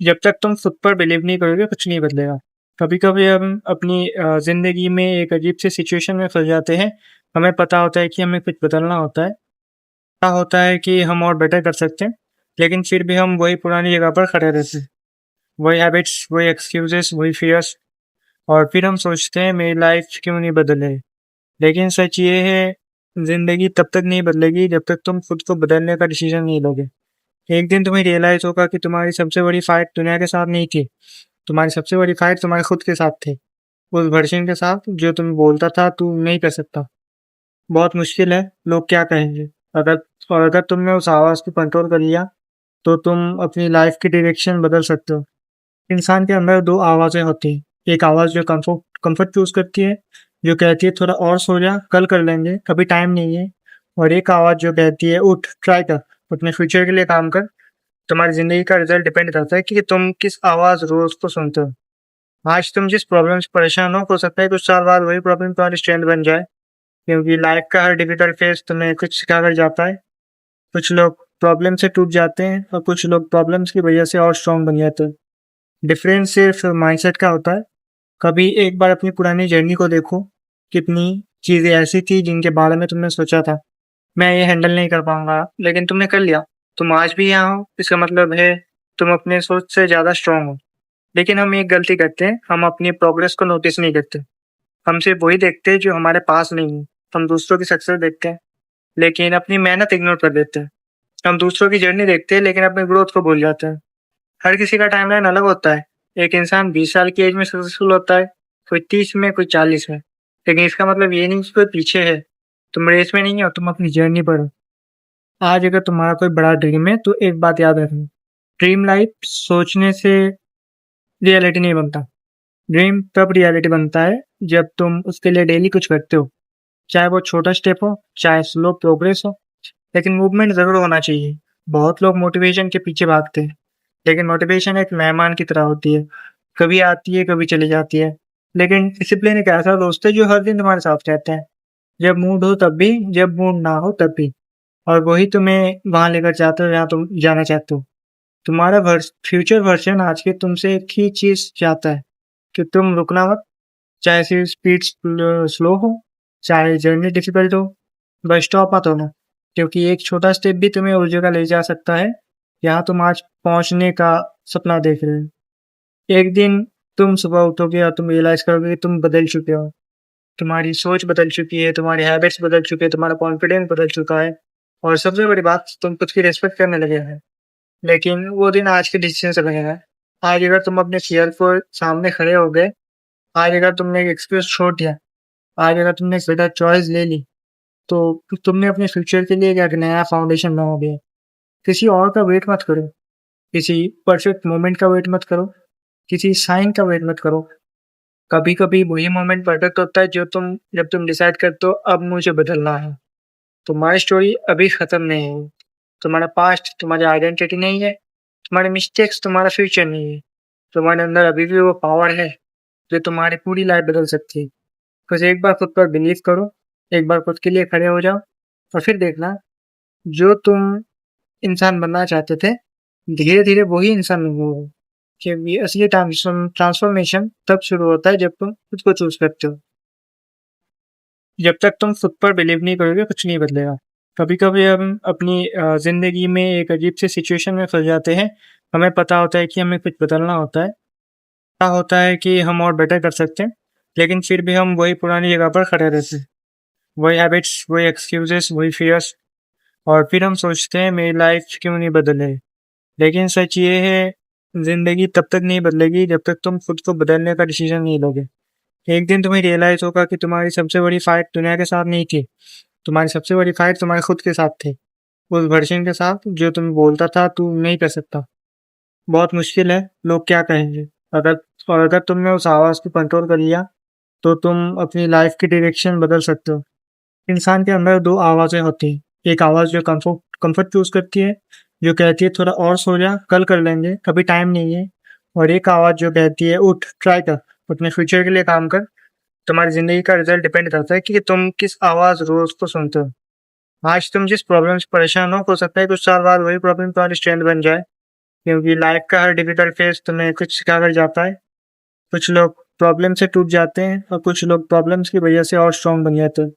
जब तक तुम खुद पर बिलीव नहीं करोगे, कुछ नहीं बदलेगा। कभी-कभी हम अपनी ज़िंदगी में एक अजीब-सी सिचुएशन में फँस जाते हैं। हमें पता होता है कि हमें कुछ बदलना होता है। पता होता है कि हम और बेटर कर सकते हैं, लेकिन फिर भी हम वही पुरानी जगह पर खड़े रहते हैं। वही हैबिट्स, वही एक्सक्यूज़ेज़, वही फ़ियर्स और फिर हम सोचते हैं मेरी लाइफ़ क्यों नहीं बदल रही? लेकिन सच ये है, ज़िंदगी तब तक नहीं बदलेगी जब तक तुम खुद को बदलने का डिसीज़न नहीं लोगे। एक दिन तुम्हें रियलाइज़ होगा कि तुम्हारी सबसे बड़ी फ़ाइट दुनिया के साथ नहीं थी। तुम्हारी सबसे बड़ी फाइट तुम्हारे खुद के साथ थी। उस वर्ज़न के साथ जो तुम्हें बोलता था तू नहीं कर सकता। बहुत मुश्किल है, लोग क्या कहेंगे? अगर अगर तुमने उस आवाज़ को कंट्रोल कर लिया, तो तुम अपनी लाइफ़ की डायरेक्शन बदल सकते हो। इंसान के अंदर 2 आवाज़ें होती हैं। एक आवाज़ जो कम्फ़र्ट चूज़ करती है, जो कहती है थोड़ा और सो जा, कल कर लेंगे, अभी टाइम नहीं है। और एक आवाज़ जो कहती है उठ, ट्राई कर, अपने फ्यूचर के लिए काम कर। तुम्हारी ज़िंदगी का रिज़ल्ट डिपेंड करता है कि तुम किस आवाज़ रोज़ को सुनते हो। आज तुम जिस प्रॉब्लम से परेशान हो सकता है कुछ साल बाद वही प्रॉब्लम तुम्हारी स्ट्रेंथ बन जाए, क्योंकि लाइफ का हर डिफिकल्ट फेज तुम्हें कुछ सिखा कर जाता है। कुछ लोग प्रॉब्लम से टूट जाते हैं और कुछ लोग प्रॉब्लम्स की वजह से और स्ट्रांग बन जाते हैं। डिफरेंस सिर्फ माइंडसेट का होता है। कभी एक बार अपनी पुरानी जर्नी को देखो, कितनी चीजें ऐसी थी जिनके बारे में तुमने सोचा था मैं ये हैंडल नहीं कर पाऊंगा, लेकिन तुमने कर लिया। तुम आज भी यहाँ हो, इसका मतलब है तुम अपने सोच से ज्यादा स्ट्रांग हो। लेकिन हम एक गलती करते हैं, हम अपनी प्रोग्रेस को नोटिस नहीं करते। हम सिर्फ वही देखते हैं जो हमारे पास नहीं है। हम दूसरों की सक्सेस देखते हैं, लेकिन अपनी मेहनत इग्नोर कर देते हैं। हम दूसरों की जर्नी देखते हैं, लेकिन अपनी ग्रोथ को भूल जाते हैं। हर किसी का टाइमलाइन अलग होता है। एक इंसान 20 साल की एज में सक्सेसफुल होता है, कोई 30 में, कोई 40 में। लेकिन इसका मतलब ये नहीं कि कोई पीछे है। तुम रेस में नहीं हो, तुम अपनी जर्नी पर हो। आज अगर तुम्हारा कोई बड़ा ड्रीम है, तो एक बात याद रखना। ड्रीम लाइफ सोचने से रियलिटी नहीं बनता। ड्रीम तब रियलिटी बनता है जब तुम उसके लिए डेली कुछ करते हो, चाहे वो छोटा स्टेप हो, चाहे स्लो प्रोग्रेस हो, लेकिन मूवमेंट जरूर होना चाहिए। बहुत लोग मोटिवेशन के पीछे भागते हैं, लेकिन मोटिवेशन एक मेहमान की तरह होती है, कभी आती है कभी चली जाती है। लेकिन डिसिप्लिन एक ऐसा दोस्त है जो हर दिन तुम्हारे साथ रहता है, जब मूड हो तब भी, जब मूड ना हो तब भी। और वही तुम्हें वहां लेकर जाते हो जहाँ तुम जाना चाहते हो। तुम्हारा फ्यूचर वर्जन आज के तुमसे एक ही चीज चाहता है, कि तुम रुकना मत। चाहे सिर्फ स्पीड स्लो हो, चाहे जर्नी डिफिकल्ट हो, बस स्टॉप मत होना। क्योंकि एक छोटा स्टेप भी तुम्हें उस जगह ले जा सकता है जहाँ तुम आज पहुंचने का सपना देख रहे हो। एक दिन तुम सुबह उठोगे और तुम रियलाइज करोगे कि तुम बदल चुके हो। तुम्हारी सोच बदल चुकी है, तुम्हारी हैबिट्स बदल चुके हैं, तुम्हारा कॉन्फिडेंस बदल चुका है। और सबसे बड़ी बात, तुम खुद की रिस्पेक्ट करने लगे हैं। लेकिन वो दिन आज के डिसीजन से लगेगा। आज अगर तुम अपने फियर को सामने खड़े हो गए, आज अगर तुमने एक एक्सक्यूज छोड़ दिया, आज अगर तुमने एक बेटर चॉइस ले ली, तो तुमने अपने फ्यूचर के लिए एक नया फाउंडेशन बनाओगे। किसी और का वेट मत करो, किसी परफेक्ट मोमेंट का वेट मत करो, किसी साइन का वेट मत करो। कभी कभी वही मोमेंट परफेक्ट होता है जो जब तुम डिसाइड करते हो अब मुझे बदलना है। तुम्हारी स्टोरी अभी खत्म नहीं है। तुम्हारा पास्ट तुम्हारी आइडेंटिटी नहीं है। तुम्हारे मिस्टेक्स तुम्हारा फ्यूचर नहीं है। तुम्हारे अंदर अभी भी वो पावर है जो तुम्हारी पूरी लाइफ बदल सकती है। बस एक बार खुद पर बिलीव करो, एक बार खुद के लिए खड़े हो जाओ, और फिर देखना, जो तुम इंसान बनना चाहते थे, धीरे-धीरे वही इंसान बनोगे। क्योंकि असली ट्रांसफॉर्मेशन तब शुरू होता है जब तुम खुद को चूज़ करते हो। जब तक तुम खुद पर बिलीव नहीं करोगे, कुछ नहीं बदलेगा। कभी-कभी हम अपनी ज़िंदगी में एक अजीब-सी सिचुएशन में फँस जाते हैं। हमें पता होता है कि हमें कुछ बदलना होता है। पता होता है कि हम और बेटर कर सकते हैं, लेकिन फिर भी हम वही पुरानी जगह पर खड़े रहते हैं। वही हैबिट्स, वही एक्सक्यूज़ेज़, वही फ़ियर्स और फिर हम सोचते हैं मेरी लाइफ़ क्यों नहीं बदल रही? लेकिन सच ये है, ज़िंदगी तब तक नहीं बदलेगी जब तक तुम खुद को बदलने का डिसीज़न नहीं लोगे। एक दिन तुम्हें रियलाइज़ होगा कि तुम्हारी सबसे बड़ी फ़ाइट दुनिया के साथ नहीं थी। तुम्हारी सबसे बड़ी फ़ाइट तुम्हारे खुद के साथ थी। उस वर्ज़न के साथ जो तुम्हें बोलता था तू नहीं कर सकता। बहुत मुश्किल है, लोग क्या कहेंगे? अगर अगर तुमने उस आवाज़ को कंट्रोल कर लिया, तो तुम अपनी लाइफ़ की डायरेक्शन बदल सकते हो। इंसान के अंदर 2 आवाज़ें होती हैं। एक आवाज़ जो कम्फ़र्ट चूज़ करती है, जो कहती है थोड़ा और सो जा, कल कर लेंगे, अभी टाइम नहीं है। और एक आवाज़ जो कहती है उठ, ट्राई कर, अपने फ्यूचर के लिए काम कर। तुम्हारी ज़िंदगी का रिज़ल्ट डिपेंड करता है कि तुम किस आवाज़ रोज़ को सुनते हो। आज तुम जिस प्रॉब्लम से परेशान हो सकता है कुछ साल बाद वही प्रॉब्लम तुम्हारी स्ट्रेंथ बन जाए, क्योंकि लाइफ का हर डिफिकल्ट फेज तुम्हें कुछ सिखा कर जाता है। कुछ लोग प्रॉब्लम से टूट जाते हैं और कुछ लोग प्रॉब्लम्स की वजह से और स्ट्रांग बन जाते हैं।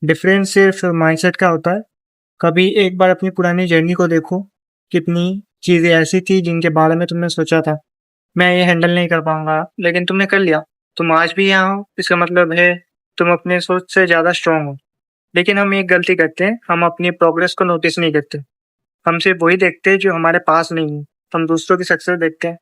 डिफरेंस सिर्फ माइंडसेट का होता है। कभी एक बार अपनी पुरानी जर्नी को देखो, कितनी चीज़ें ऐसी थी जिनके बारे में तुमने सोचा था मैं ये हैंडल नहीं कर पाऊंगा, लेकिन तुमने कर लिया। तुम आज भी यहाँ हो, इसका मतलब है तुम अपने सोच से ज़्यादा स्ट्रांग हो। लेकिन हम एक गलती करते हैं, हम अपनी प्रोग्रेस को नोटिस नहीं करते। हम सिर्फ वही देखते हैं जो हमारे पास नहीं है। हम दूसरों की सक्सेस देखते हैं,